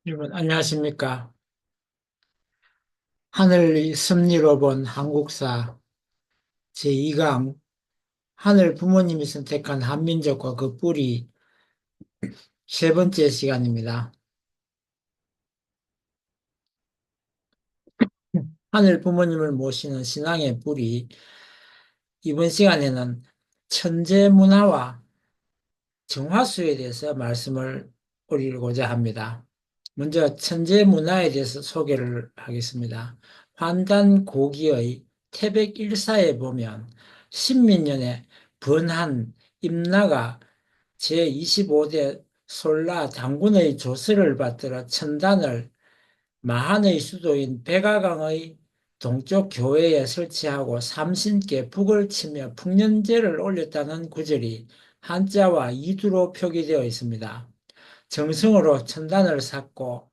여러분, 안녕하십니까. 하늘 섭리로 본 한국사 제2강, 하늘 부모님이 선택한 한민족과 그 뿌리 세 번째 시간입니다. 하늘 부모님을 모시는 신앙의 뿌리, 이번 시간에는 천재 문화와 정화수에 대해서 말씀을 올리고자 합니다. 먼저 천재 문화에 대해서 소개를 하겠습니다. 환단 고기의 태백일사에 보면 신민년에 번한 임나가 제25대 솔라 당군의 조서를 받들어 천단을 마한의 수도인 백아강의 동쪽 교회에 설치하고 삼신께 북을 치며 풍년제를 올렸다는 구절이 한자와 이두로 표기되어 있습니다. 정성으로 천단을 쌓고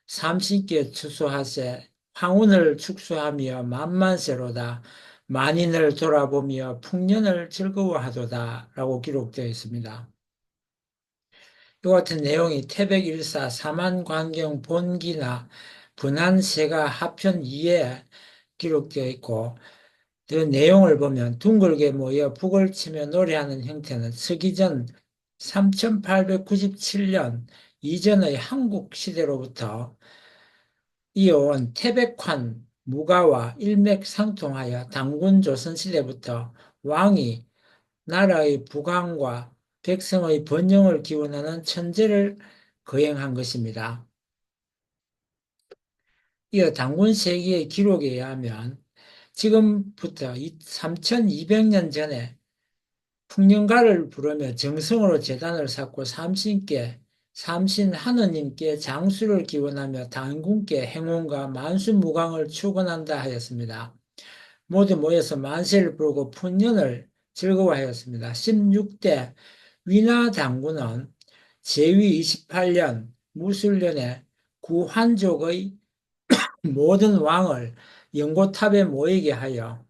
삼신께 추수하세 황운을 축소하며 만만세로다 만인을 돌아보며 풍년을 즐거워하도다 라고 기록되어 있습니다. 이 같은 내용이 태백일사 사만관경 본기나 분한세가 하편 2에 기록되어 있고 그 내용을 보면 둥글게 모여 북을 치며 노래하는 형태는 서기전 3897년 이전의 한국 시대로부터 이어온 태백환 무가와 일맥상통하여 당군 조선 시대부터 왕이 나라의 부강과 백성의 번영을 기원하는 천재를 거행한 것입니다. 이어 당군 세기의 기록에 의하면 지금부터 3200년 전에 풍년가를 부르며 정성으로 제단을 쌓고 삼신께 삼신 하느님께 장수를 기원하며 당군께 행운과 만수무강을 축원한다 하였습니다. 모두 모여서 만세를 부르고 풍년을 즐거워하였습니다. 16대 위나 당군은 제위 28년 무술년에 구한족의 모든 왕을 연고탑에 모이게 하여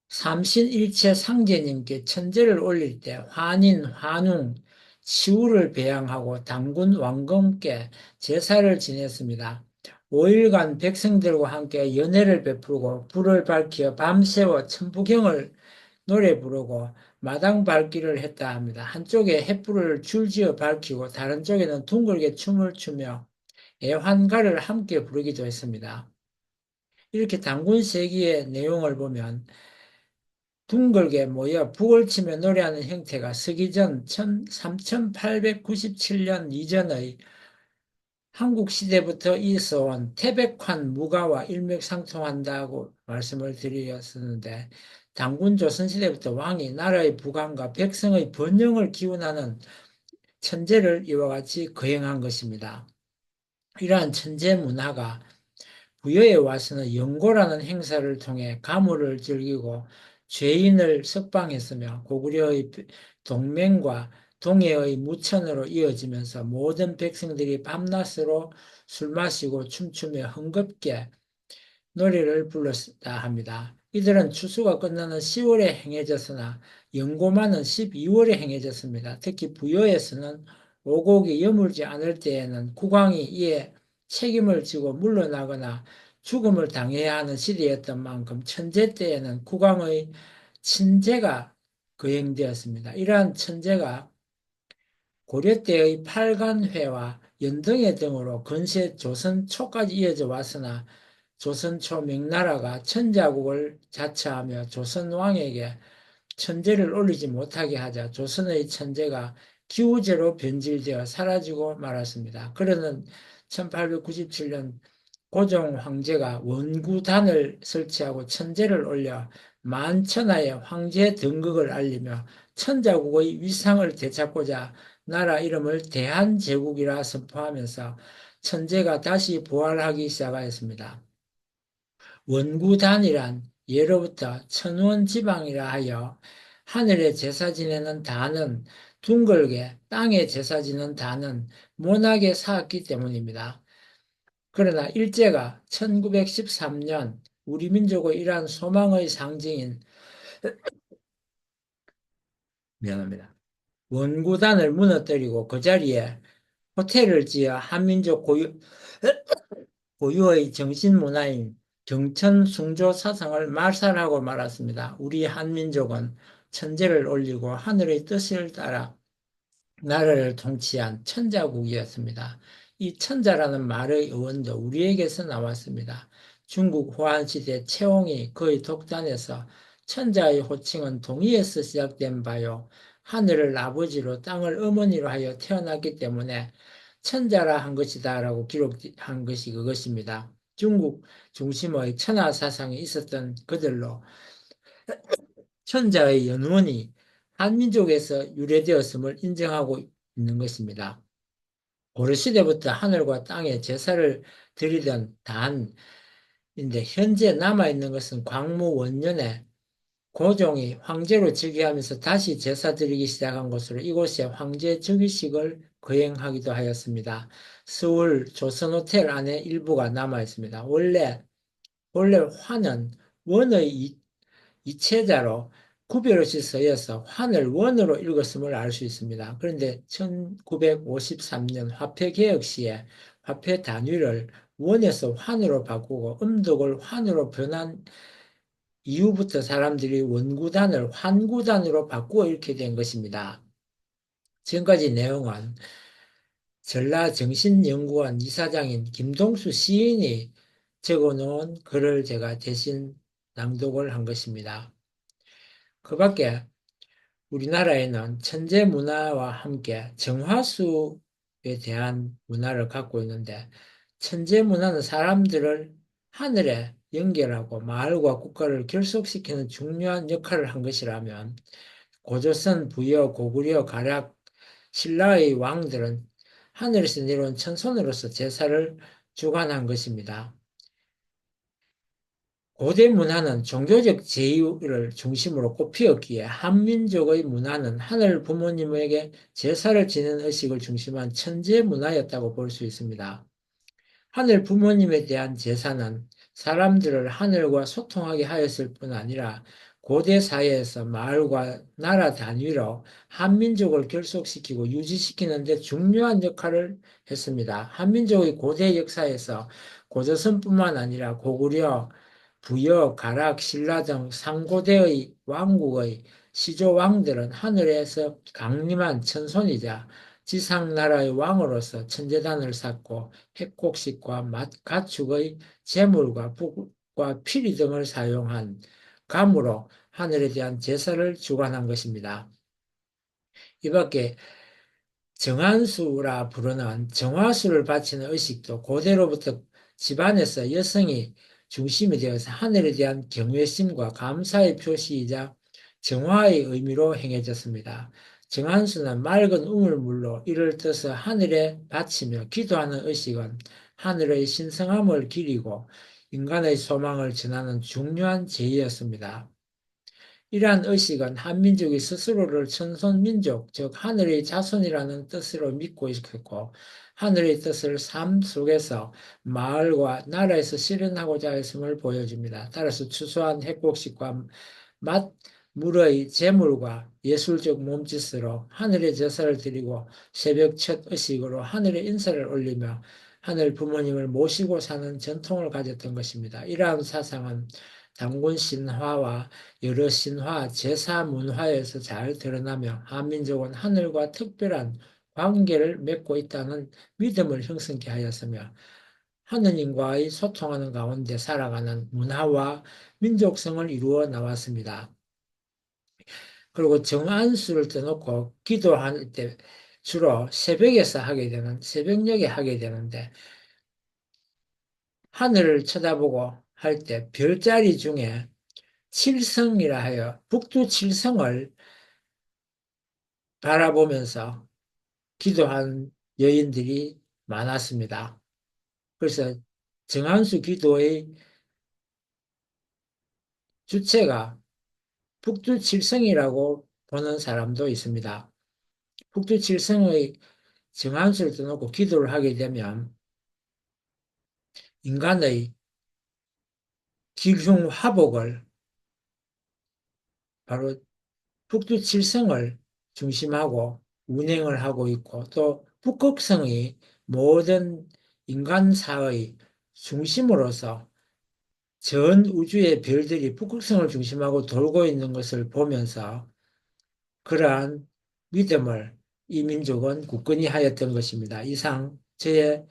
삼신일체 상제님께 천제를 올릴 때 환인, 환웅, 치우를 배양하고 당군 왕검께 제사를 지냈습니다. 5일간 백성들과 함께 연회를 베풀고 불을 밝혀 밤새워 천부경을 노래 부르고 마당 밟기를 했다 합니다. 한쪽에 횃불을 줄지어 밝히고 다른 쪽에는 둥글게 춤을 추며 애환가를 함께 부르기도 했습니다. 이렇게 당군 세기의 내용을 보면 둥글게 모여 북을 치며 노래하는 형태가 서기전 3897년 이전의 한국 시대부터 있어온 태백환 무가와 일맥상통한다고 말씀을 드렸었는데 당군 조선시대부터 왕이 나라의 부강과 백성의 번영을 기원하는 천재를 이와 같이 거행한 것입니다. 이러한 천재 문화가 부여에 와서는 영고라는 행사를 통해 가물을 즐기고 죄인을 석방했으며 고구려의 동맹과 동해의 무천으로 이어지면서 모든 백성들이 밤낮으로 술 마시고 춤추며 흥겹게 노래를 불렀다 합니다. 이들은 추수가 끝나는 10월에 행해졌으나 영고만은 12월에 행해졌습니다. 특히 부여에서는 오곡이 여물지 않을 때에는 국왕이 이에 책임을 지고 물러나거나 죽음을 당해야 하는 시대였던 만큼 천제 때에는 국왕의 친제가 거행되었습니다. 이러한 천제가 고려 때의 팔관회와 연등회 등으로 건세 조선 초까지 이어져 왔으나 조선 초 명나라가 천자국을 자처하며 조선 왕에게 천제를 올리지 못하게 하자 조선의 천제가 기우제로 변질되어 사라지고 말았습니다. 그러는 1897년 고종 황제가 원구단을 설치하고 천제를 올려 만천하에 황제 등극을 알리며 천자국의 위상을 되찾고자 나라 이름을 대한제국이라 선포하면서 천제가 다시 부활하기 시작하였습니다. 원구단이란 예로부터 천원지방이라 하여 하늘에 제사 지내는 단은 둥글게 땅에 제사 지는 단은 모나게 쌓았기 때문입니다. 그러나 일제가 1913년 우리 민족의 이러한 소망의 상징인 미안합니다. 원구단을 무너뜨리고 그 자리에 호텔을 지어 한민족 고유의 정신문화인 경천 숭조 사상을 말살하고 말았습니다. 우리 한민족은 천재를 올리고 하늘의 뜻을 따라 나라를 통치한 천자국이었습니다. 이 천자라는 말의 어원도 우리에게서 나왔습니다. 중국 호안시대 채홍이 그의 독단에서 천자의 호칭은 동의에서 시작된 바요. 하늘을 아버지로 땅을 어머니로 하여 태어났기 때문에 천자라 한 것이다라고 기록한 것이 그것입니다. 중국 중심의 천하 사상이 있었던 그들로 천자의 연원이 한민족에서 유래되었음을 인정하고 있는 것입니다. 고려시대부터 하늘과 땅에 제사를 드리던 단인데 현재 남아있는 것은 광무 원년에 고종이 황제로 즉위하면서 다시 제사 드리기 시작한 것으로 이곳에 황제 즉위식을 거행하기도 하였습니다. 서울 조선호텔 안에 일부가 남아있습니다. 원래 화는 원의 이체자로 구별 없이 쓰여서 환을 원으로 읽었음을 알 수 있습니다. 그런데 1953년 화폐개혁 시에 화폐 단위를 원에서 환으로 바꾸고 음독을 환으로 변한 이후부터 사람들이 원구단을 환구단으로 바꾸어 읽게 된 것입니다. 지금까지 내용은 전라정신연구원 이사장인 김동수 시인이 적어놓은 글을 제가 대신 낭독을 한 것입니다. 그 밖에 우리나라에는 천재 문화와 함께 정화수에 대한 문화를 갖고 있는데, 천재 문화는 사람들을 하늘에 연결하고 마을과 국가를 결속시키는 중요한 역할을 한 것이라면, 고조선, 부여, 고구려, 가략, 신라의 왕들은 하늘에서 내려온 천손으로서 제사를 주관한 것입니다. 고대 문화는 종교적 제의를 중심으로 꼽히었기에 한민족의 문화는 하늘 부모님에게 제사를 지내는 의식을 중심한 천재 문화였다고 볼 수 있습니다. 하늘 부모님에 대한 제사는 사람들을 하늘과 소통하게 하였을 뿐 아니라 고대 사회에서 마을과 나라 단위로 한민족을 결속시키고 유지시키는 데 중요한 역할을 했습니다. 한민족의 고대 역사에서 고조선뿐만 아니라 고구려, 부여, 가락, 신라 등 상고대의 왕국의 시조왕들은 하늘에서 강림한 천손이자 지상나라의 왕으로서 천재단을 쌓고 핵곡식과 가축의 재물과 북과 피리 등을 사용한 감으로 하늘에 대한 제사를 주관한 것입니다. 이 밖에 정한수라 부르는 정화수를 바치는 의식도 고대로부터 집안에서 여성이 중심이 되어서 하늘에 대한 경외심과 감사의 표시이자 정화의 의미로 행해졌습니다. 정한수는 맑은 우물물로 이를 떠서 하늘에 바치며 기도하는 의식은 하늘의 신성함을 기리고 인간의 소망을 전하는 중요한 제의였습니다. 이러한 의식은 한민족이 스스로를 천손민족, 즉 하늘의 자손이라는 뜻으로 믿고 있었고 하늘의 뜻을 삶 속에서 마을과 나라에서 실현하고자 했음을 보여줍니다. 따라서 추수한 핵곡식과 물의 재물과 예술적 몸짓으로 하늘의 제사를 드리고 새벽 첫 의식으로 하늘의 인사를 올리며 하늘 부모님을 모시고 사는 전통을 가졌던 것입니다. 이러한 사상은 단군 신화와 여러 신화, 제사 문화에서 잘 드러나며 한민족은 하늘과 특별한 관계를 맺고 있다는 믿음을 형성케 하였으며 하느님과의 소통하는 가운데 살아가는 문화와 민족성을 이루어 나왔습니다. 그리고 정안수를 떠놓고 기도할 때 주로 새벽녘에 하게 되는데 하늘을 쳐다보고 할 때 별자리 중에 칠성이라 하여 북두칠성을 바라보면서 기도한 여인들이 많았습니다. 그래서 정한수 기도의 주체가 북두칠성이라고 보는 사람도 있습니다. 북두칠성의 정한수를 떠놓고 기도를 하게 되면 인간의 기흉화복을 바로 북두칠성을 중심하고 운행을 하고 있고 또 북극성이 모든 인간사의 중심으로서 전 우주의 별들이 북극성을 중심하고 돌고 있는 것을 보면서 그러한 믿음을 이 민족은 굳건히 하였던 것입니다. 이상 제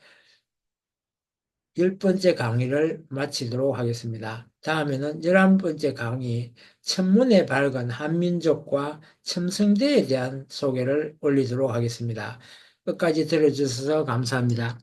10번째 강의를 마치도록 하겠습니다. 다음에는 11번째 강의, 천문에 밝은 한민족과 첨성대에 대한 소개를 올리도록 하겠습니다. 끝까지 들어주셔서 감사합니다.